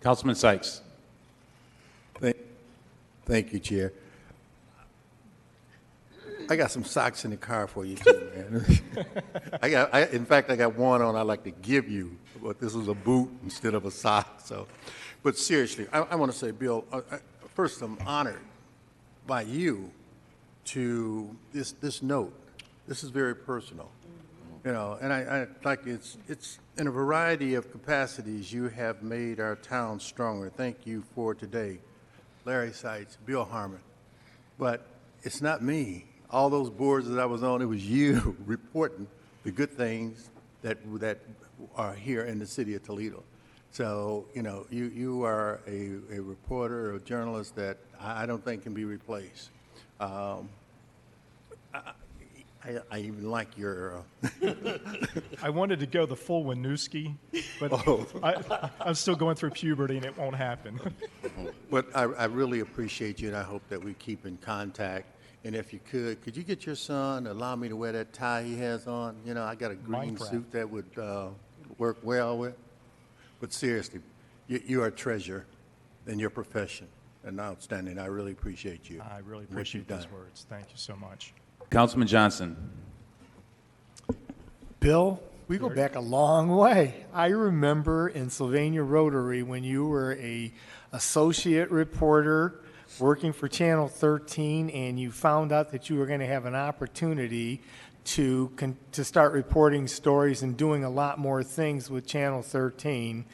Councilman Sykes. Thank, thank you, Chair. I got some socks in the car for you too, man. In fact, I got one on I'd like to give you, but this is a boot instead of a sock. So, but seriously, I want to say, Bill, first I'm honored by you to this note. This is very personal, you know, and I like it's in a variety of capacities you have made our town stronger. Thank you for today, Larry Seitz, Bill Hormann, but it's not me. All those boards that I was on, it was you reporting the good things that are here in the city of Toledo. So, you know, you are a reporter, a journalist that I don't think can be replaced. I even like your... I wanted to go the full Winooski, but I'm still going through puberty and it won't happen. But I really appreciate you, and I hope that we keep in contact. And if you could you get your son, allow me to wear that tie he has on? You know, I got a green suit that would work well with. But seriously, you are a treasure in your profession, and outstanding. I really appreciate you. I really appreciate those words. Thank you so much. Councilman Johnson. Bill, we go back a long way. I remember in Sylvania Rotary when you were a associate reporter working for Channel 13, and you found out that you were going to have an opportunity to start reporting stories and doing a lot more things with Channel 13,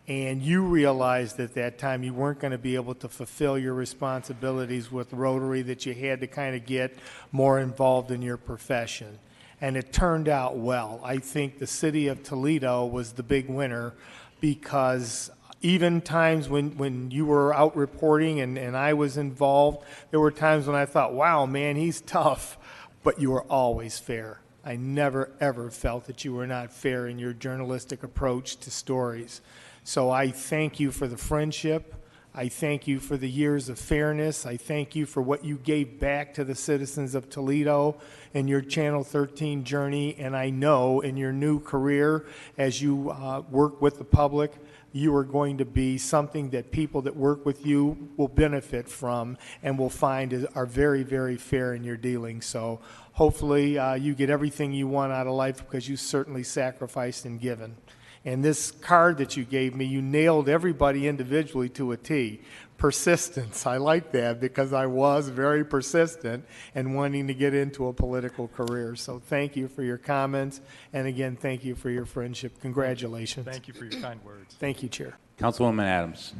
and you realized at that time you weren't going to be able to fulfill your responsibilities with Rotary, that you had to kind of get more involved in your profession. And it turned out well. I think the city of Toledo was the big winner, because even times when you were out reporting and I was involved, there were times when I thought, wow, man, he's tough, but you were always fair. I never, ever felt that you were not fair in your journalistic approach to stories. So I thank you for the friendship. I thank you for the years of fairness. I thank you for what you gave back to the citizens of Toledo in your Channel 13 journey. And I know in your new career, as you work with the public, you are going to be something that people that work with you will benefit from and will find are very, very fair in your dealings. So hopefully you get everything you want out of life, because you certainly sacrificed and given. And this card that you gave me, you nailed everybody individually to a T. Persistence, I like that, because I was very persistent and wanting to get into a political career. So thank you for your comments, and again, thank you for your friendship. Congratulations. Thank you for your kind words. Thank you, Chair. Councilwoman Adams.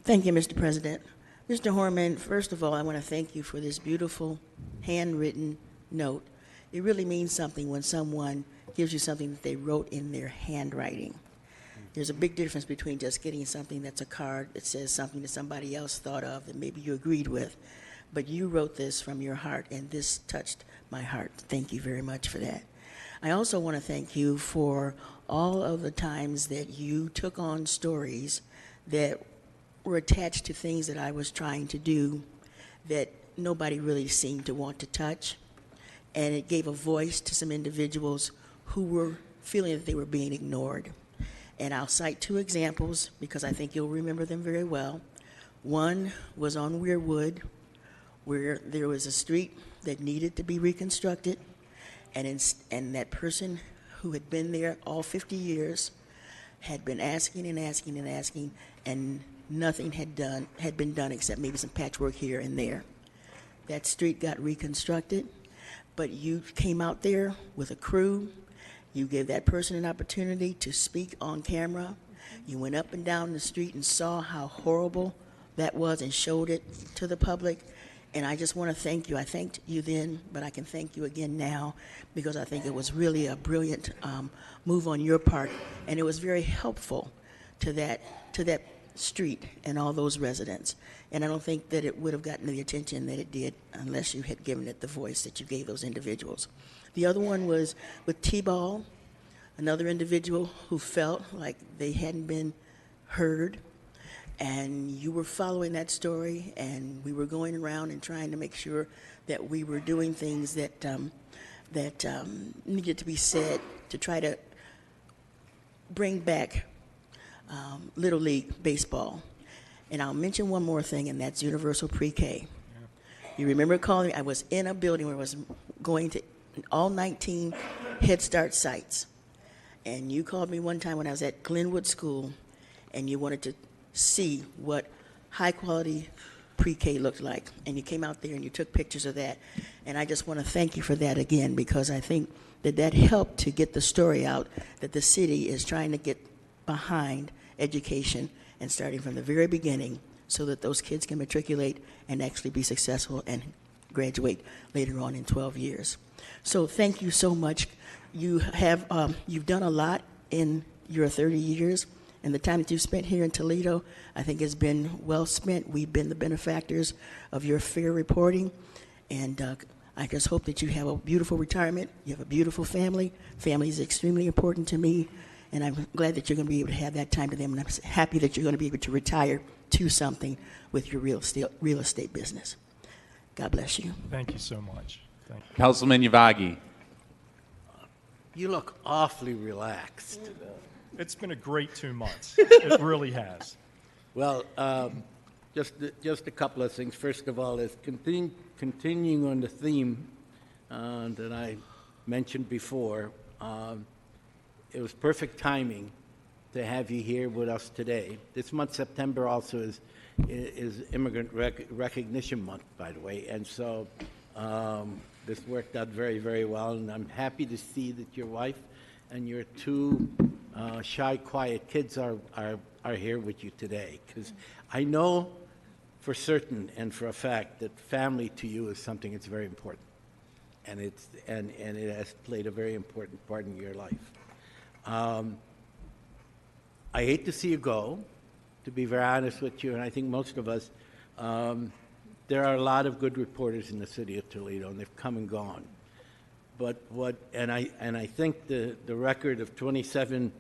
Thank you, Mr. President. Mr. Hormann, first of all, I want to thank you for this beautiful handwritten note. It really means something when someone gives you something that they wrote in their handwriting. There's a big difference between just getting something that's a card that says something that somebody else thought of that maybe you agreed with, but you wrote this from your heart, and this touched my heart. Thank you very much for that. I also want to thank you for all of the times that you took on stories that were attached to things that I was trying to do that nobody really seemed to want to touch, and it gave a voice to some individuals who were feeling that they were being ignored. And I'll cite two examples because I think you'll remember them very well. One was on Weirwood, where there was a street that needed to be reconstructed, and that person who had been there all 50 years had been asking and asking and asking, and nothing had been done except maybe some patchwork here and there. That street got reconstructed, but you came out there with a crew. You gave that person an opportunity to speak on camera. You went up and down the street and saw how horrible that was and showed it to the public. And I just want to thank you. I thanked you then, but I can thank you again now, because I think it was really a brilliant move on your part, and it was very helpful to that street and all those residents. And I don't think that it would have gotten the attention that it did unless you had given it the voice that you gave those individuals. The other one was with T-Ball, another individual who felt like they hadn't been heard, and you were following that story, and we were going around and trying to make sure that we were doing things that needed to be said to try to bring back Little League Baseball. And I'll mention one more thing, and that's Universal Pre-K. You remember calling me? I was in a building where I was going to all 19 Head Start sites. And you called me one time when I was at Glenwood School, and you wanted to see what high-quality pre-K looked like. And you came out there and you took pictures of that. And I just want to thank you for that again, because I think that helped to get the story out that the city is trying to get behind education and starting from the very beginning so that those kids can matriculate and actually be successful and graduate later on in 12 years. So thank you so much. You have, you've done a lot in your 30 years, and the time that you've spent here in Toledo, I think has been well spent. We've been the benefactors of your fair reporting, and I just hope that you have a beautiful retirement. You have a beautiful family. Family is extremely important to me, and I'm glad that you're going to be able to have that time to them, and I'm happy that you're going to be able to retire to something with your real estate business. God bless you. Thank you so much. Thank you. Councilman Yavagi. You look awfully relaxed. It's been a great 2 months. It really has. Well, just a couple of things. First of all, is continuing on the theme that I mentioned before. It was perfect timing to have you here with us today. This month, September, also is Immigrant Recognition Month, by the way, and so this worked out very, very well. And I'm happy to see that your wife and your two shy, quiet kids are here with you today, because I know for certain and for a fact that family to you is something that's very important, and it has played a very important part in your life. I hate to see you go, to be very honest with you, and I think most of us. There are a lot of good reporters in the city of Toledo, and they've come and gone. But I think the record of 27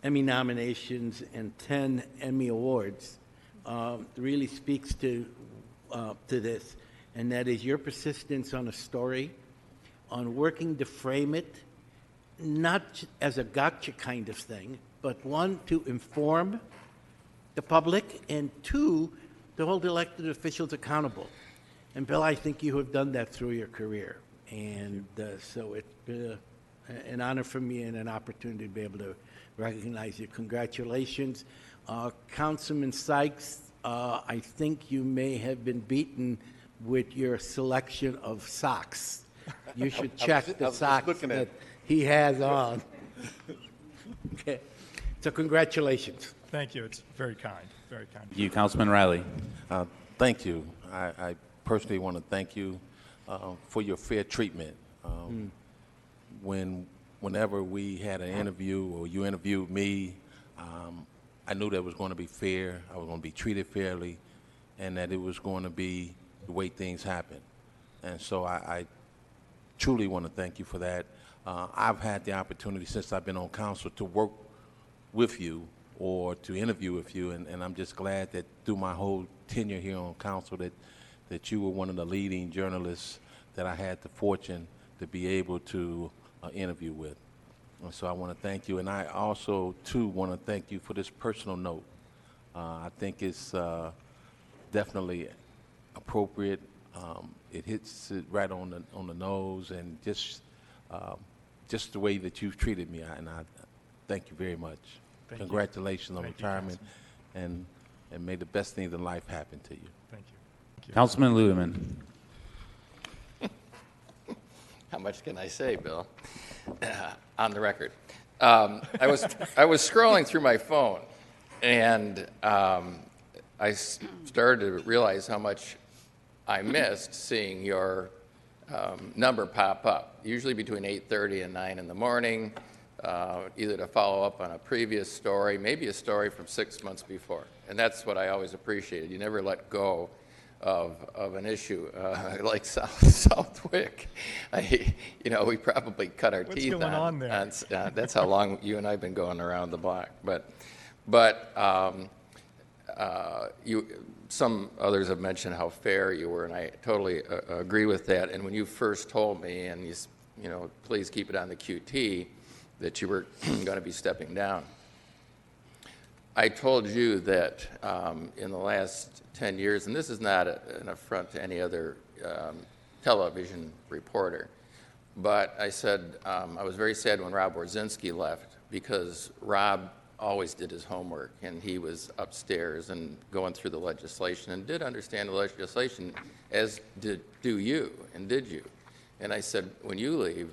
Emmy nominations and 10 Emmy awards really speaks to this, and that is your persistence on a story, on working to frame it, not as a gotcha kind of thing, but one, to inform the public, and two, to hold elected officials accountable. And Bill, I think you have done that through your career. And so it's been an honor for me and an opportunity to be able to recognize you. Congratulations. Councilman Sykes, I think you may have been beaten with your selection of socks. You should check the socks that he has on. Okay. So congratulations. Thank you. It's very kind. Very kind. Thank you, Councilman Riley. Thank you. I personally want to thank you for your fair treatment. Whenever we had an interview or you interviewed me, I knew that it was going to be fair, I was going to be treated fairly, and that it was going to be the way things happen. And so I truly want to thank you for that. I've had the opportunity since I've been on council to work with you or to interview with you, and I'm just glad that through my whole tenure here on council that you were one of the leading journalists that I had the fortune to be able to interview with. And so I want to thank you, and I also, too, want to thank you for this personal note. I think it's definitely appropriate. It hits it right on the nose, and just the way that you've treated me, and I thank you very much. Congratulations on retirement, and may the best things in life happen to you. Thank you. Councilman Ludeman. How much can I say, Bill? On the record, I was scrolling through my phone, and I started to realize how much I missed seeing your number pop up. Usually between 8:30 and 9 in the morning, either to follow up on a previous story, maybe a story from 6 months before, and that's what I always appreciated. You never let go of an issue like Southwick. We probably cut our teeth going on there? That's how long you and I have been going around the block. But some others have mentioned how fair you were, and I totally agree with that. And when you first told me, and please keep it on the QT, that you were going to be stepping down, I told you that in the last 10 years, and this is not an affront to any other television reporter, but I said I was very sad when Rob Orzinski left because Rob always did his homework, and he was upstairs and going through the legislation and did understand the legislation, as do you, and did you. And I said, when you leave,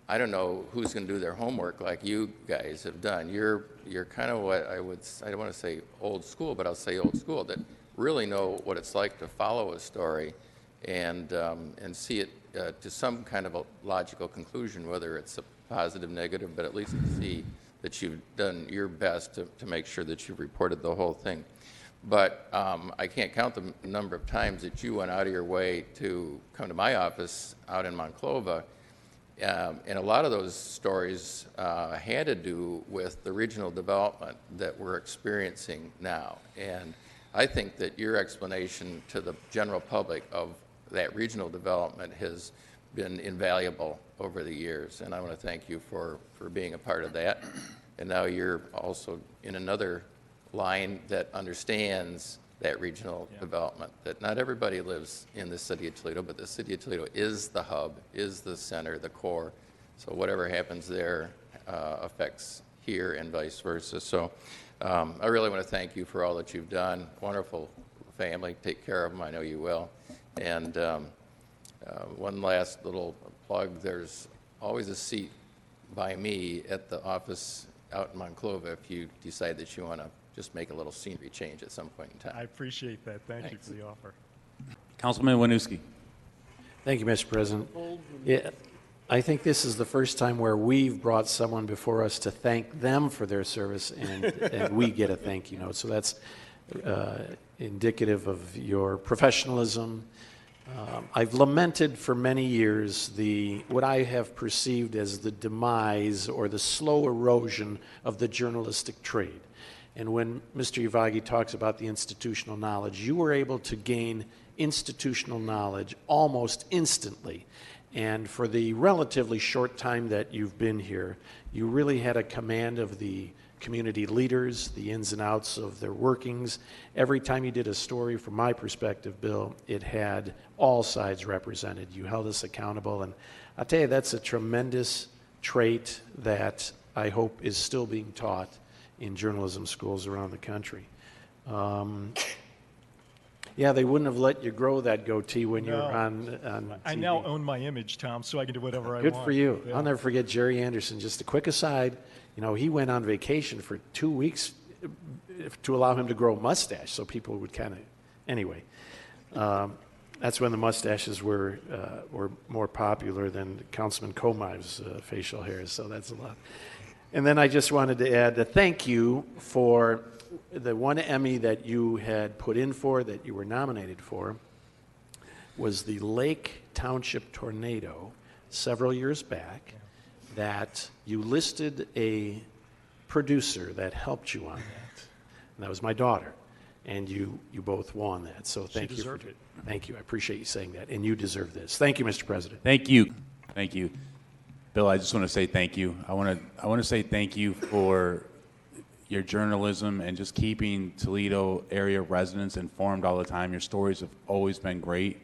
I don't know who's going to do their homework like you guys have done. You're kind of what I don't want to say old school, but I'll say old school, that really know what it's like to follow a story and see it to some kind of a logical conclusion, whether it's a positive, negative, but at least to see that you've done your best to make sure that you've reported the whole thing. But I can't count the number of times that you went out of your way to come to my office out in Monclova. And a lot of those stories had to do with the regional development that we're experiencing now. And I think that your explanation to the general public of that regional development has been invaluable over the years. And I want to thank you for being a part of that. And now you're also in another line that understands that regional development, that not everybody lives in the city of Toledo, but the city of Toledo is the hub, is the center, the core. So whatever happens there affects here and vice versa. So I really want to thank you for all that you've done. Wonderful family. Take care of them. I know you will. And one last little plug. There's always a seat by me at the office out in Monclova if you decide that you want to just make a little scenery change at some point in time. I appreciate that. Thank you for the offer. Councilman Winooski. Thank you, Mr. President. Yeah, I think this is the first time where we've brought someone before us to thank them for their service, and we get a thank you note. So that's indicative of your professionalism. I've lamented for many years what I have perceived as the demise or the slow erosion of the journalistic trade. And when Mr. Yvagi talks about the institutional knowledge, you were able to gain institutional knowledge almost instantly. And for the relatively short time that you've been here, you really had a command of the community leaders, the ins and outs of their workings. Every time you did a story, from my perspective, Bill, it had all sides represented. You held us accountable. And I'll tell you, that's a tremendous trait that I hope is still being taught in journalism schools around the country. Yeah, they wouldn't have let you grow that goatee when you were on TV. I now own my image, Tom, so I can do whatever I Good want. for you. Yeah. I'll never forget Jerry Anderson. Just a quick aside, he went on vacation for 2 weeks to allow him to grow a mustache, so people would kind of, anyway. That's when the mustaches were more popular than Councilman Comiv's facial hairs, so that's a lot. And then I just wanted to add a thank you for the one Emmy that you had put in for, that you were nominated for, was the Lake Township Tornado several years back, that you listed a producer that helped you on that. And that was my daughter. And you both won that. So thank you. She deserved it. Thank you. I appreciate you saying that. And you deserve this. Thank you, Mr. President. Thank you. Thank you. Bill, I just want to say thank you. I want to say thank you for your journalism and just keeping Toledo area residents informed all the time. Your stories have always been great.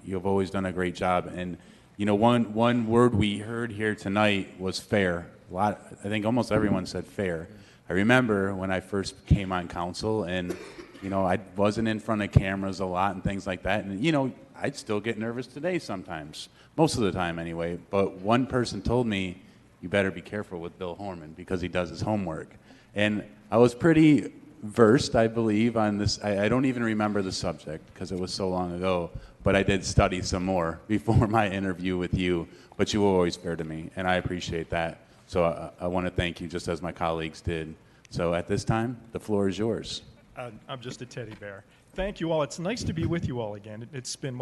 You've always done a great job. And one word we heard here tonight was fair. I think almost everyone said fair. I remember when I first came on council, and I wasn't in front of cameras a lot and things like that. And I'd still get nervous today sometimes, most of the time anyway. But one person told me, "You better be careful with Bill Hormann because he does his homework." And I was pretty versed, I believe, on this. I don't even remember the subject because it was so long ago, but I did study some more before my interview with you. But you were always fair to me, and I appreciate that. So I want to thank you just as my colleagues did. So at this time, the floor is yours. I'm just a teddy bear. Thank you all. It's nice to be with you all again. It's been,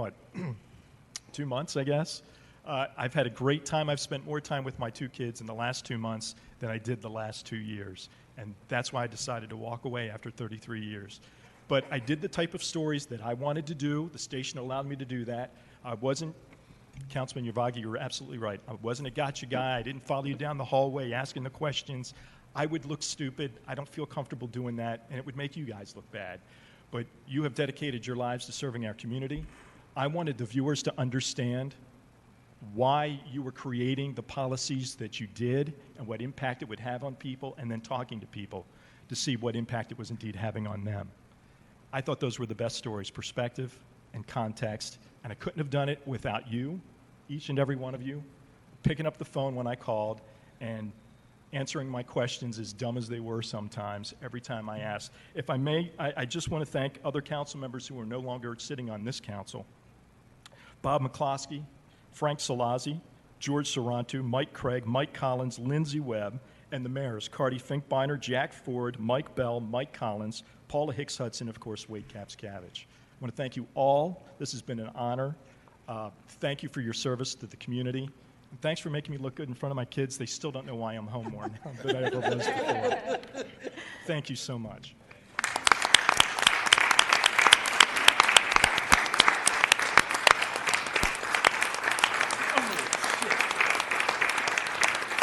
2 months, I guess? I've had a great time. I've spent more time with my 2 kids in the last 2 months than I did the last 2 years. And that's why I decided to walk away after 33 years. But I did the type of stories that I wanted to do. The station allowed me to do that. I wasn't, Councilman Yvagi, you're absolutely right. I wasn't a gotcha guy. I didn't follow you down the hallway asking the questions. I would look stupid. I don't feel comfortable doing that, and it would make you guys look bad. But you have dedicated your lives to serving our community. I wanted the viewers to understand why you were creating the policies that you did and what impact it would have on people, and then talking to people to see what impact it was indeed having on them. I thought those were the best stories, perspective and context, and I couldn't have done it without you, each and every one of you, picking up the phone when I called and answering my questions, as dumb as they were sometimes, every time I asked. If I may, I just want to thank other council members who are no longer sitting on this council. Bob McCloskey, Frank Salazzi, George Sarantu, Mike Craig, Mike Collins, Lindsay Webb, and the mayors, Cardi Finkbeiner, Jack Ford, Mike Bell, Mike Collins, Paula Hicks Hudson, of course, Wade Capps-Cavage. I want to thank you all. This has been an honor. Thank you for your service to the community. And thanks for making me look good in front of my kids. They still don't know why I'm home more now than I ever was before. Thank you so much.